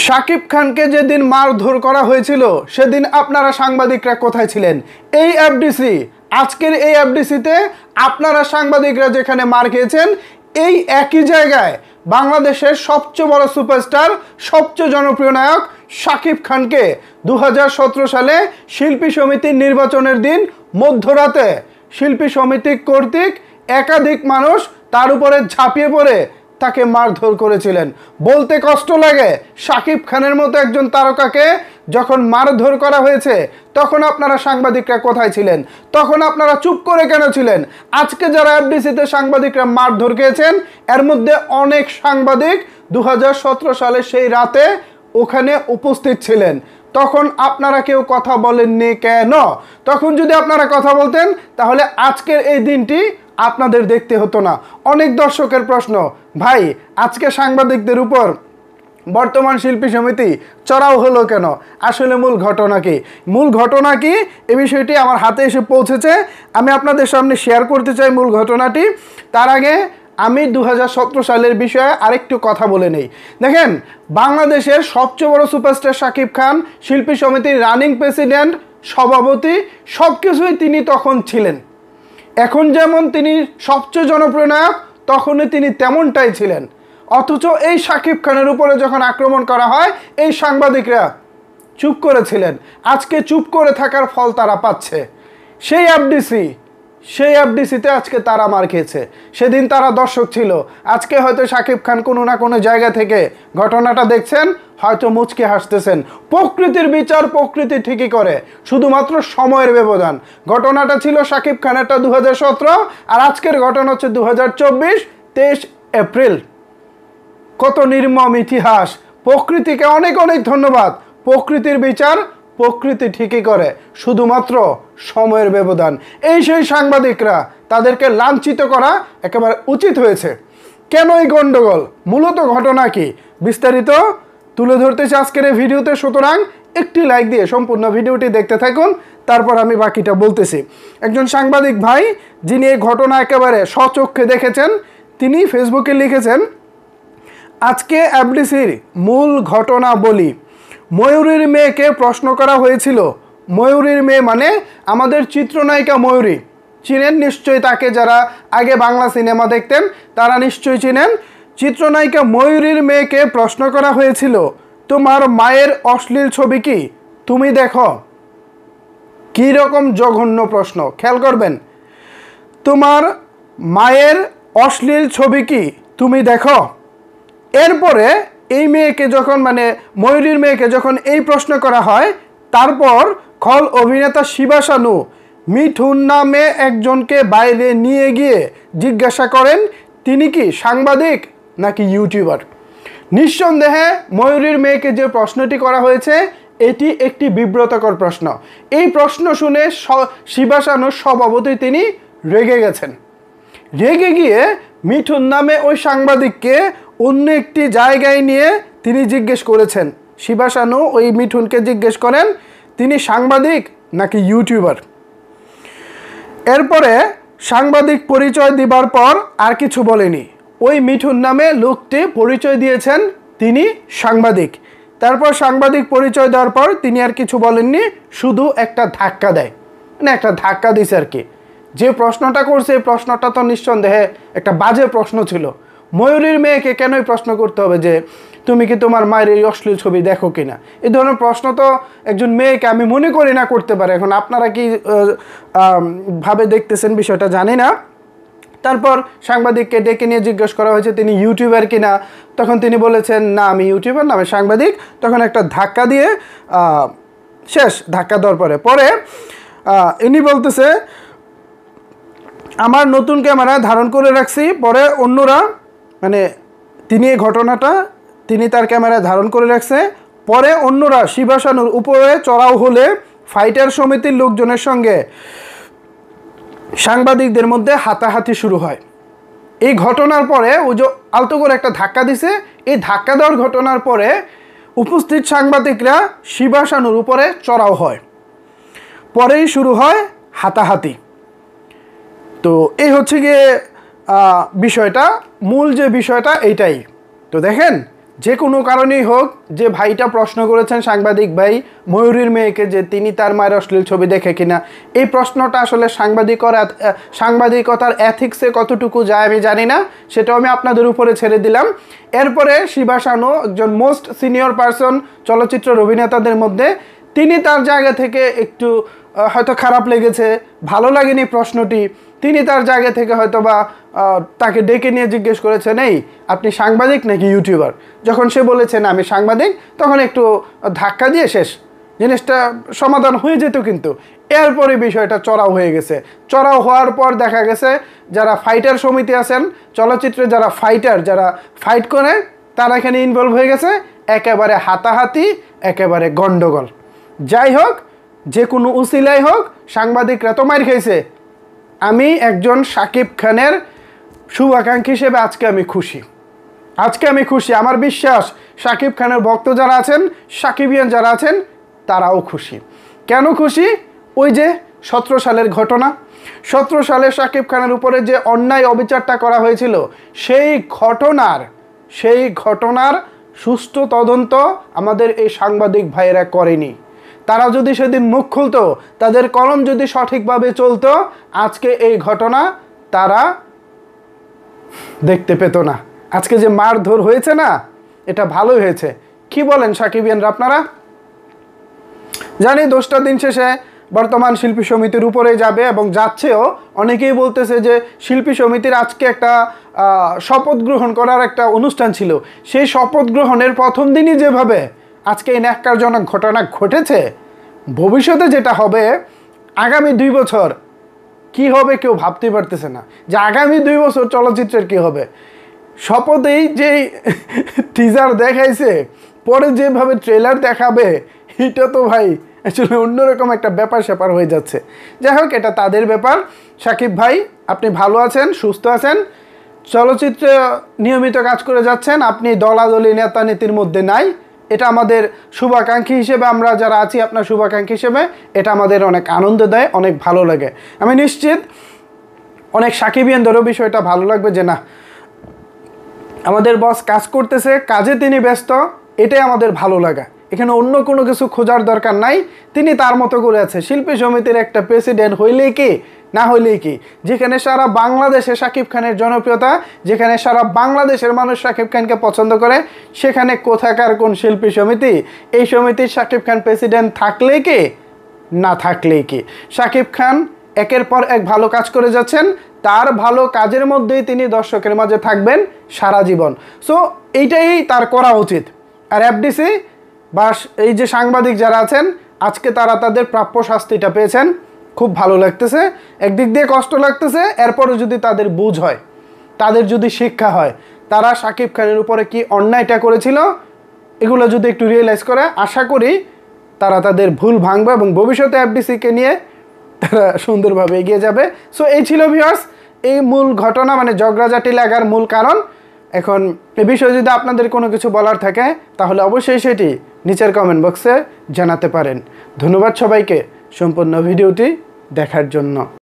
শাকিব খানকে যেদিন মারধর করা হয়েছিল সেদিন আপনারা সাংবাদিকরা কোথায় ছিলেন? এই এফডিসি, আজকের এই এফডিসিতে আপনারা সাংবাদিকরা যেখানে মার খেয়েছেন, এই একই জায়গায় বাংলাদেশের সবচেয়ে বড় সুপারস্টার, সবচেয়ে জনপ্রিয় নায়ক শাকিব খানকে 2017 সালে শিল্পী সমিতির নির্বাচনের দিন মধ্যরাতে শিল্পী সমিতি কর্তৃক একাধিক মানুষ তার উপরে ঝাঁপিয়ে পড়ে তাকে মারধর করেছিলেন। বলতে কষ্ট লাগে, শাকিব খানের মতো একজন তারকাকে যখন মারধর করা হয়েছে তখন আপনারা সাংবাদিকরা কোথায় ছিলেন? তখন আপনারা চুপ করে কেন ছিলেন? আজকে যারা এফডিসিতে সাংবাদিকরা মারধর খেয়েছেন এর মধ্যে অনেক সাংবাদিক 2017 সালে সেই রাতে ওখানে উপস্থিত ছিলেন। তখন আপনারা কেউ কথা বলেননি কেন? তখন যদি আপনারা কথা বলতেন তাহলে আজকের এই দিনটি আপনাদের দেখতে হতো না। অনেক দর্শকের প্রশ্ন, ভাই আজকে সাংবাদিকদের উপর বর্তমান শিল্পী সমিতি চড়াও হলো কেন? আসলে মূল ঘটনা কি? মূল ঘটনা কি এই বিষয়টি আমার হাতে এসে পৌঁছেছে, আমি আপনাদের সামনে শেয়ার করতে চাই মূল ঘটনাটি। তার আগে আমি 2017 সালের বিষয়ে আরেকটু কথা বলে নেই। দেখেন, বাংলাদেশের সবচেয়ে বড় সুপারস্টার শাকিব খান, শিল্পী সমিতির রানিং প্রেসিডেন্ট, সভাপতি, সব কিছুই তিনি তখন ছিলেন। এখন যেমন তিনি সবচেয়ে জনপ্রিয় নায়ক, তখনই তিনি তেমনটাই ছিলেন। অথচ এই শাকিব খানের উপরে যখন আক্রমণ করা হয় এই সাংবাদিকরা চুপ করেছিলেন। আজকে চুপ করে থাকার ফল তারা পাচ্ছে। সেই এফডিসিতে আজকে তারা মার খেয়েছে। সেদিন তারা দর্শক ছিল। আজকে হয়তো শাকিব খান কোনো না কোনো জায়গা থেকে ঘটনাটা দেখছেন, হয়তো মুচকে হাসতেছেন। প্রকৃতির বিচার প্রকৃতি ঠিকই করে, শুধুমাত্র সময়ের ব্যবধান। ঘটনাটা ছিল শাকিব খানেরটা 2017, আর আজকের ঘটনা হচ্ছে 2024, 23 এপ্রিল। কত নির্মম ইতিহাস! প্রকৃতিকে অনেক অনেক ধন্যবাদ। প্রকৃতির বিচার প্রকৃতি ঠিকই করে, শুধুমাত্র সময়ের ব্যবধান। এই সেই সাংবাদিকরা, তাদেরকে লাঞ্ছিত করা একেবারে উচিত হয়েছে। কেন এই গন্ডগোল? মূলত ঘটনা কি বিস্তারিত তুলে ধরতেছি আজকের এই ভিডিওতে। সুতরাং একটি লাইক দিয়ে সম্পূর্ণ ভিডিওটি দেখতে থাকুন, তারপর আমি বাকিটা বলতেছি। একজন সাংবাদিক ভাই, যিনি এই ঘটনা একেবারে স্বচক্ষে দেখেছেন, তিনি ফেসবুকে লিখেছেন, আজকে এফডিসির মূল ঘটনা বলি। ময়ূরীর মেয়েকে প্রশ্ন করা হয়েছিল। ময়ূরীর মেয়ে মানে আমাদের চিত্রনায়িকা ময়ূরী, চিনেন নিশ্চয়ই তাকে, যারা আগে বাংলা সিনেমা দেখতেন তারা নিশ্চয়ই চিনেন। চিত্রনায়িকা ময়ূরীর মেয়েকে প্রশ্ন করা হয়েছিল, তোমার মায়ের অশ্লীল ছবি কি তুমি দেখো? কী রকম জঘন্য প্রশ্ন, খেয়াল করবেন। তোমার মায়ের অশ্লীল ছবি কি তুমি দেখো? এরপরে এই মেয়েকে যখন ময়ূরীর মেয়েকে যখন এই প্রশ্ন করা হয়, তারপর খল অভিনেতা শিবা শানু মিঠুন নামে একজনকে বাইরে নিয়ে গিয়ে জিজ্ঞাসা করেন, তিনি কি সাংবাদিক নাকি ইউটিউবার? নিঃসন্দেহে ময়ূরীর মেয়েকে যে প্রশ্নটি করা হয়েছে এটি একটি বিব্রতকর প্রশ্ন। এই প্রশ্ন শুনে শিবা শানুর সভাপতি তিনি রেগে গেছেন। রেগে গিয়ে মিঠুন নামে ওই সাংবাদিককে অন্য একটি জায়গায় নিয়ে তিনি জিজ্ঞেস করেছেন। শিবা শানু ওই মিঠুনকে জিজ্ঞেস করেন, তিনি সাংবাদিক নাকি ইউটিউবার? এরপরে সাংবাদিক পরিচয় দিবার পর আর কিছু বলেনি। ওই মিঠুন নামে লোকটি পরিচয় দিয়েছেন তিনি সাংবাদিক। তারপর সাংবাদিক পরিচয় দেওয়ার পর তিনি আর কিছু বলেননি, শুধু একটা ধাক্কা দেয়, একটা ধাক্কা দিছে আর কি। যে প্রশ্নটা করছে এই প্রশ্নটা তো নিঃসন্দেহে একটা বাজে প্রশ্ন ছিল। ময়ূরীর মেয়েকে কেনই প্রশ্ন করতে হবে যে তুমি কি তোমার মায়ের এই অশ্লীল ছবি দেখো কিনা? এই ধরনের প্রশ্ন তো একজন মেয়েকে আমি মনে করি না করতে পারে। এখন আপনারা কি ভাবে দেখতেছেন বিষয়টা জানি না। তারপর সাংবাদিককে ডেকে নিয়ে জিজ্ঞেস করা হয়েছে তিনি ইউটিউবার কিনা। তখন তিনি বলেছেন, না আমি ইউটিউবার না, আমি সাংবাদিক। তখন একটা ধাক্কা দিয়ে শেষ। ধাক্কা দেওয়ার পরে ইনি বলতেছে, আমার নতুন ক্যামেরা ধারণ করে রাখছি। পরে অন্যরা তিনি এই ঘটনাটা তিনি তার ক্যামেরায় ধারণ করে রাখছে। পরে অন্যরা শিবা শানুর উপরে চড়াও হলে ফাইটার সমিতির লোকজনের সঙ্গে সাংবাদিকদের মধ্যে হাতাহাতি শুরু হয়। এই ঘটনার পরে ওই যে আলতো করে একটা ধাক্কা দিছে, এই ধাক্কা দেওয়ার ঘটনার পরে উপস্থিত সাংবাদিকরা শিবা শানুর উপরে চড়াও হয়। পরেই শুরু হয় হাতাহাতি। তো এই হচ্ছে গিয়ে বিষয়টা, মূল যে বিষয়টা এইটাই। তো দেখেন, যে কোনো কারণেই হোক, যে ভাইটা প্রশ্ন করেছেন সাংবাদিক ভাই ময়ূরীর মেয়েকে যে তিনি তার মায়ের অশ্লীল ছবি দেখে কিনা, এই প্রশ্নটা আসলে সাংবাদিকতার এথিক্সে কতটুকু যায় আমি জানি না, সেটাও আমি আপনাদের উপরে ছেড়ে দিলাম। এরপরে শিবা শানু, একজন মোস্ট সিনিয়র পারসন চলচ্চিত্রের অভিনেতাদের মধ্যে, তিনি তার জায়গা থেকে একটু হয়তো খারাপ লেগেছে, ভালো লাগেনি প্রশ্নটি, তিনি তার জায়গা থেকে হয়তো বা তাকে ডেকে নিয়ে জিজ্ঞেস করেছেন, এই আপনি সাংবাদিক নাকি ইউটিউবার? যখন সে বলেছে না আমি সাংবাদিক, তখন একটু ধাক্কা দিয়ে শেষ, জিনিসটা সমাধান হয়ে যেত। কিন্তু এরপরে বিষয়টা চড়াও হয়ে গেছে। চড়াও হওয়ার পর দেখা গেছে যারা ফাইটার সমিতি আছেন, চলচ্চিত্রে যারা ফাইটার, যারা ফাইট করে, তারা এখানে ইনভলভ হয়ে গেছে, একেবারে হাতাহাতি, একেবারে গন্ডগোল। যাই হোক, যে কোনো উসিলাই হোক, সাংবাদিকরা তো মার খাইছে। আমি একজন শাকিব খানের শুভাকাঙ্ক্ষী হিসেবে আজকে আমি খুশি। আমার বিশ্বাস শাকিব খানের ভক্ত যারা আছেন, সাকিবিয়ান যারা আছেন, তারাও খুশি। কেন খুশি? ওই যে 17 সালের ঘটনা, 17 সালে শাকিব খানের উপরে যে অন্যায় অবিচারটা করা হয়েছিল, সেই ঘটনার সুষ্ঠু তদন্ত আমাদের এই সাংবাদিক ভাইয়েরা করেনি। তারা যদি সেদিন মুখ খুলতো, তাদের কলম যদি সঠিকভাবে চলতো, আজকে এই ঘটনা তারা দেখতে পেত না। আজকে যে মারধর হয়েছে না, এটা ভালোই হয়েছে। কি বলেন সাকিবিয়ানরা আপনারা? জানি দোষটা দিন শেষে বর্তমান শিল্পী সমিতির উপরে যাবে এবং যাচ্ছেও। অনেকেই বলতেছে যে শিল্পী সমিতির আজকে একটা শপথ গ্রহণ করার একটা অনুষ্ঠান ছিল, সেই শপথ গ্রহণের প্রথম দিনই যেভাবে আজকে এই ন্যাক্কারজনক ঘটনা ঘটেছে, ভবিষ্যতে যেটা হবে আগামী 2 বছর কি হবে কেউ ভাবতেই পারতেছে না, যে আগামী 2 বছর চলচ্চিত্রের কি হবে। শপথেই যে টিজার দেখাইছে, পরে যেভাবে ট্রেলার দেখাবে, এটা তো ভাই আসলে অন্যরকম একটা ব্যাপার হয়ে যাচ্ছে। যাই হোক, এটা তাদের ব্যাপার। সাকিব ভাই, আপনি ভালো আছেন, সুস্থ আছেন, চলচ্চিত্রে নিয়মিত কাজ করে যাচ্ছেন, আপনি দলাদলি নেতা নীতির মধ্যে নাই। এটা আমাদের শুভাকাঙ্ক্ষী হিসেবে, আমরা যারা আছি আপনার শুভাকাঙ্ক্ষী হিসেবে, এটা আমাদের অনেক আনন্দ দেয়, অনেক ভালো লাগে। আমি নিশ্চিত অনেক সাকিবিয়ানদেরও বিষয়টা ভালো লাগবে যে না, আমাদের বস কাজ করতেছে, কাজে তিনি ব্যস্ত, এটাই আমাদের ভালো লাগা। এখানে অন্য কোনো কিছু খোঁজার দরকার নাই, তিনি তার মতো করে আছে। শিল্পী সমিতির একটা প্রেসিডেন্ট হইলেই কি, না হইলেই কি, যেখানে সারা বাংলাদেশে শাকিব খানের জনপ্রিয়তা, যেখানে সারা বাংলাদেশের মানুষ শাকিব খানকে পছন্দ করে, সেখানে কোথাকার কোন শিল্পী সমিতি? এই সমিতির শাকিব খান প্রেসিডেন্ট থাকলেই কি, না থাকলেই কি? শাকিব খান একের পর এক ভালো কাজ করে যাচ্ছেন, তার ভালো কাজের মধ্যেই তিনি দর্শকের মাঝে থাকবেন সারা জীবন। সো এইটাই তার করা উচিত। আর এফডিসি বা এই যে সাংবাদিক যারা আছেন, আজকে তারা তাদের প্রাপ্য শাস্তিটা পেয়েছেন, খুব ভালো লাগতেছে। একদিক দিয়ে কষ্ট লাগতেছে, এরপরও যদি তাদের বুঝ হয়, তাদের যদি শিক্ষা হয়, তারা শাকিব খানের উপরে কি অন্যায়টা করেছিল, এগুলো যদি একটু রিয়েলাইজ করে, আশা করি তারা তাদের ভুল ভাঙবে এবং ভবিষ্যতে এফডিসিকে নিয়ে তারা সুন্দরভাবে এগিয়ে যাবে। সো এই ছিল ভিউয়ার্স এই মূল ঘটনা, মানে ঝগড়াঝাটি লাগার মূল কারণ। এখন এ বিষয়ে যদি আপনাদের কোনো কিছু বলার থাকে, তাহলে অবশ্যই সেটি নিচের কমেন্ট বক্সে জানাতে পারেন। ধন্যবাদ সবাইকে সম্পূর্ণ ভিডিওটি দেখার জন্য।